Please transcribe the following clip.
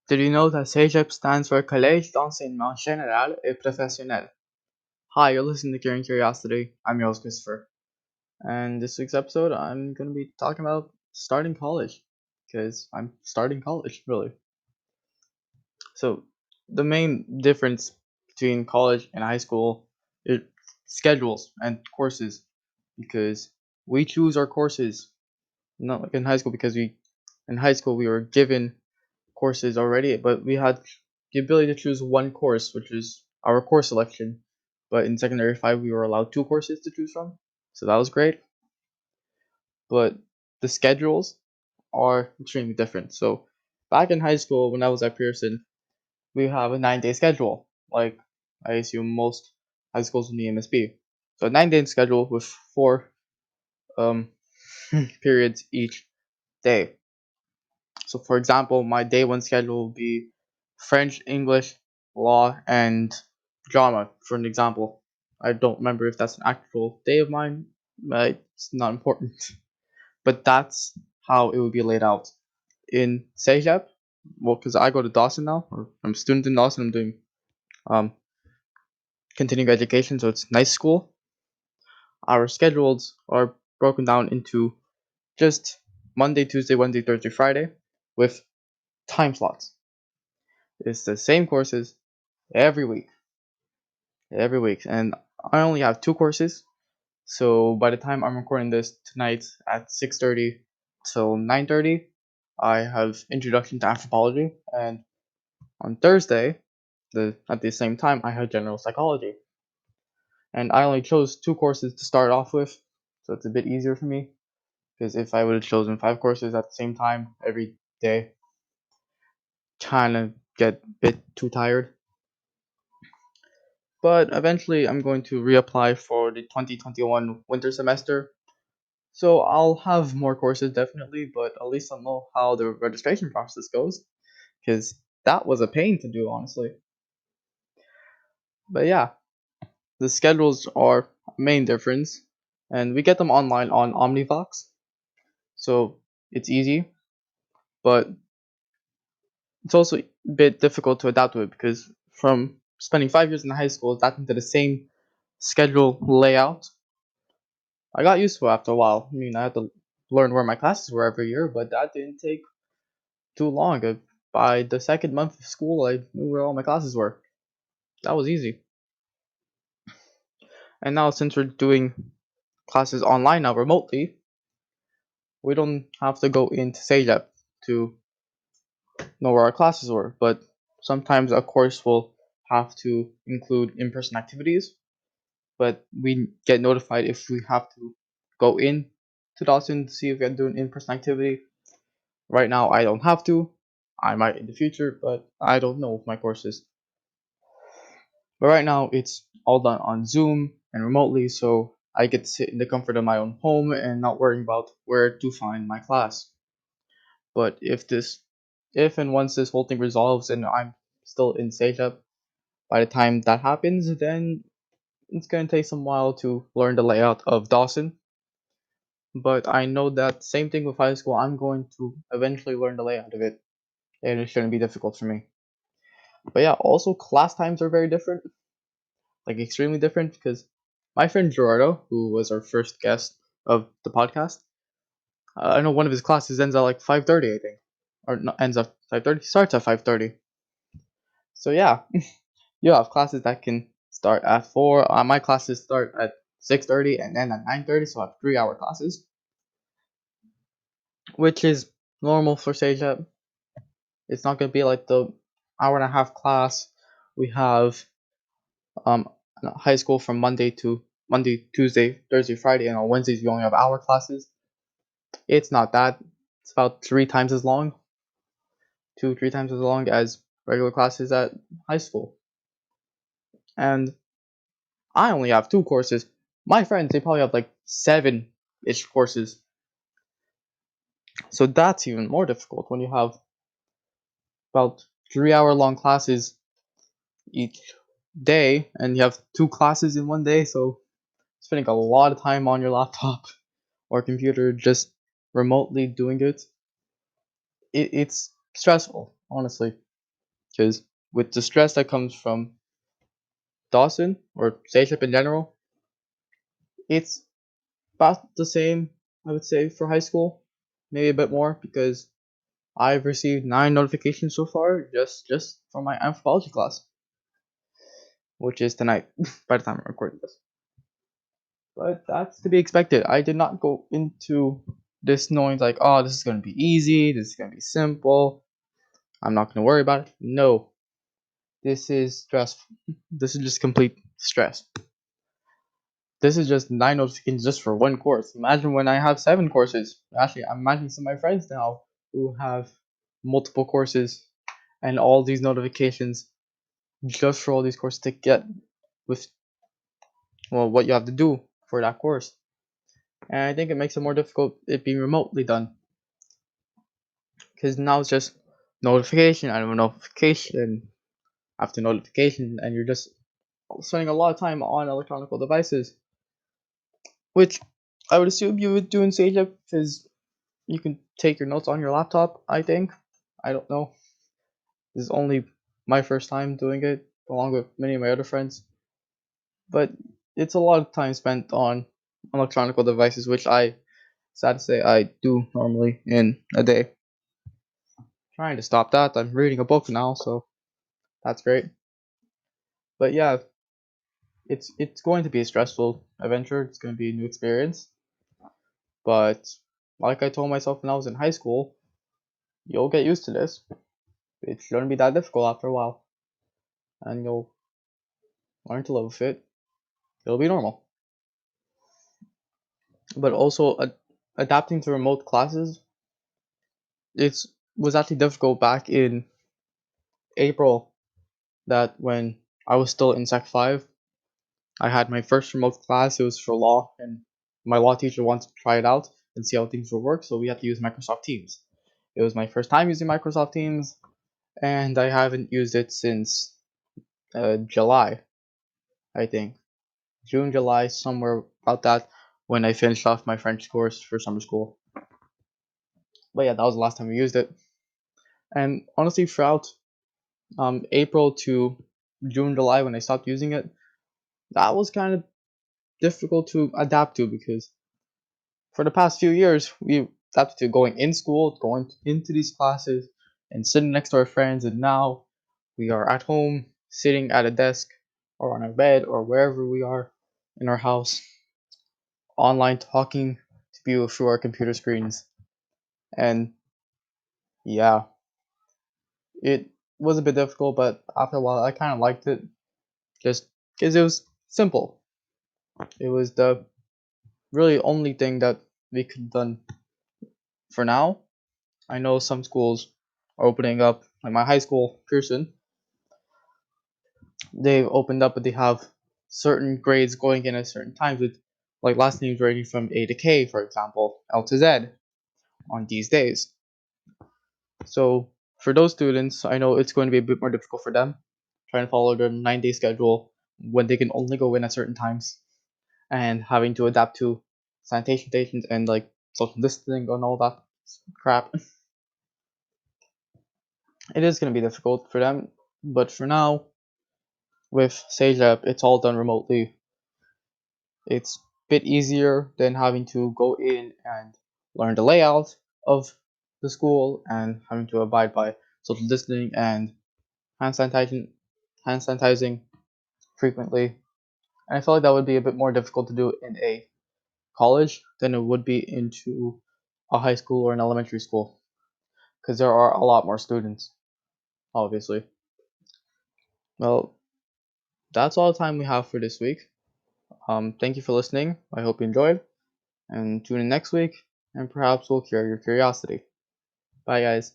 Did you know that CEGEP stands for Collège d'Enseignement Général et Professionnel? Hi, you're listening to Curing Curiosity. I'm your host, Christopher. And this week's episode, I'm going to be talking about starting college. Because I'm starting college, really. So, the main difference between college and high school is schedules and courses. Because we choose our courses, not like in high school, because in high school we were given courses already, but we had the ability to choose one course, which is our course selection. But in secondary 5, we were allowed two courses to choose from, so that was great. But the schedules are extremely different. So back in high school, when I was at Pearson, we have a 9-day schedule, like I assume most high schools in the MSB. So a 9-day schedule with four um, periods each day. So, for example, my day one schedule will be French, English, law, and drama, for an example. I don't remember if that's an actual day of mine, but it's not important. But that's how it would be laid out. In CEGEP, well, because I go to Dawson now, or I'm a student in Dawson, I'm doing um, continuing education, so it's nice school. Our schedules are broken down into just Monday, Tuesday, Wednesday, Thursday, Friday, with time slots. It's the same courses every week, and I only have two courses. So by the time I'm recording this tonight at 6:30 till 9:30, I have Introduction to Anthropology, and on Thursday, at the same time, I have General Psychology. And I only chose two courses to start off with, so it's a bit easier for me. Because if I would have chosen five courses at the same time every day, kind of get a bit too tired. But eventually, I'm going to reapply for the 2021 winter semester. So I'll have more courses definitely, but at least I'll know how the registration process goes, because that was a pain to do, honestly. But yeah, the schedules are main difference, and we get them online on Omnivox, so it's easy, but it's also a bit difficult to adapt to it because from spending 5 years in high school adapting to the same schedule layout, I got used to it after a while. I mean, I had to learn where my classes were every year, but that didn't take too long. By the second month of school, I knew where all my classes were. That was easy. And now, since we're doing classes online now remotely, we don't have to go into SageApp to know where our classes were. But sometimes a course will have to include in-person activities, but we get notified if we have to go in to Dawson to see if we can do an in-person activity. Right now, I don't have to. I might in the future, but I don't know with my courses. But right now, it's all done on Zoom and remotely, so I get to sit in the comfort of my own home and not worrying about where to find my class. But if and once this whole thing resolves and I'm still in SageUp, by the time that happens, then it's gonna take some while to learn the layout of Dawson. But I know that same thing with high school, I'm going to eventually learn the layout of it, and it shouldn't be difficult for me. But yeah, also class times are very different, like extremely different, because my friend Gerardo, who was our first guest of the podcast, I know one of his classes ends at like 5:30, I think, or no, ends at 5:30, starts at 5:30. So yeah, you have classes that can start at 4. My classes start at 6:30 and then at 9:30, so I have 3-hour classes, which is normal for SageUp. It's not gonna be like the hour and a half class we have um high school from Monday, Tuesday, Thursday, Friday, and on Wednesdays we only have hour classes. It's not that. It's about 3 times as long, 3 times as long as regular classes at high school. And I only have two courses. My friends, they probably have like 7-ish courses. So that's even more difficult when you have about 3-hour long classes each day and you have two classes in one day. So spending a lot of time on your laptop or computer just remotely doing it's stressful, honestly. because with the stress that comes from Dawson or SageUp in general, it's about the same, I would say, for high school, maybe a bit more because I've received 9 notifications so far just from my anthropology class, which is tonight by the time I'm recording this. But that's to be expected. I did not go into this knowing like, oh, this is gonna be easy, this is gonna be simple, I'm not gonna worry about it. No, this is stressful. This is just complete stress. This is just 9 notifications just for one course. Imagine when I have 7 courses. Actually, I'm imagining some of my friends now who have multiple courses and all these notifications just for all these courses to get with, well, what you have to do for that course. And I think it makes it more difficult it being remotely done because now it's just notification, I don't know, notification after notification, and you're just spending a lot of time on electronic devices, which I would assume you would do in SageUp because you can take your notes on your laptop. I think, I don't know. This is only my first time doing it, along with many of my other friends. But it's a lot of time spent on electronic devices, which I, sad to say, I do normally in a day. Trying to stop that. I'm reading a book now, so that's great. But yeah, it's going to be a stressful adventure. It's going to be a new experience. But like I told myself when I was in high school, you'll get used to this. It shouldn't be that difficult after a while, and you'll learn to live with it. It'll be normal. But also, adapting to remote classes, it was actually difficult back in April. That when I was still in Sec 5, I had my first remote class. It was for law, and my law teacher wanted to try it out and see how things would work, so we had to use Microsoft Teams. It was my first time using Microsoft Teams, and I haven't used it since July, I think. June, July, somewhere about that, when I finished off my French course for summer school. But yeah, that was the last time we used it. And honestly, throughout April to June, July, when I stopped using it, that was kind of difficult to adapt to because for the past few years, we adapted to going in school, going into these classes, and sitting next to our friends, and now we are at home, sitting at a desk, or on our bed, or wherever we are in our house, online talking to people through our computer screens. And yeah, it was a bit difficult, but after a while, I kind of liked it just because it was simple. It was the really only thing that we could have done for now. I know some schools are opening up, like my high school, Pearson, they've opened up, but they have certain grades going in at certain times with like last names ranging from A to K, for example, L to Z on these days. So for those students, I know it's going to be a bit more difficult for them trying to follow their 9 day schedule when they can only go in at certain times and having to adapt to sanitation stations and like social distancing and all that crap. It is going to be difficult for them, but for now, with SageApp, it's all done remotely. It's a bit easier than having to go in and learn the layout of the school and having to abide by social distancing and hand sanitizing, hand sanitizing frequently. And I feel like that would be a bit more difficult to do in a college than it would be into a high school or an elementary school because there are a lot more students, obviously. Well, that's all the time we have for this week. Thank you for listening. I hope you enjoyed, and tune in next week, and perhaps we'll cure your curiosity. Bye, guys.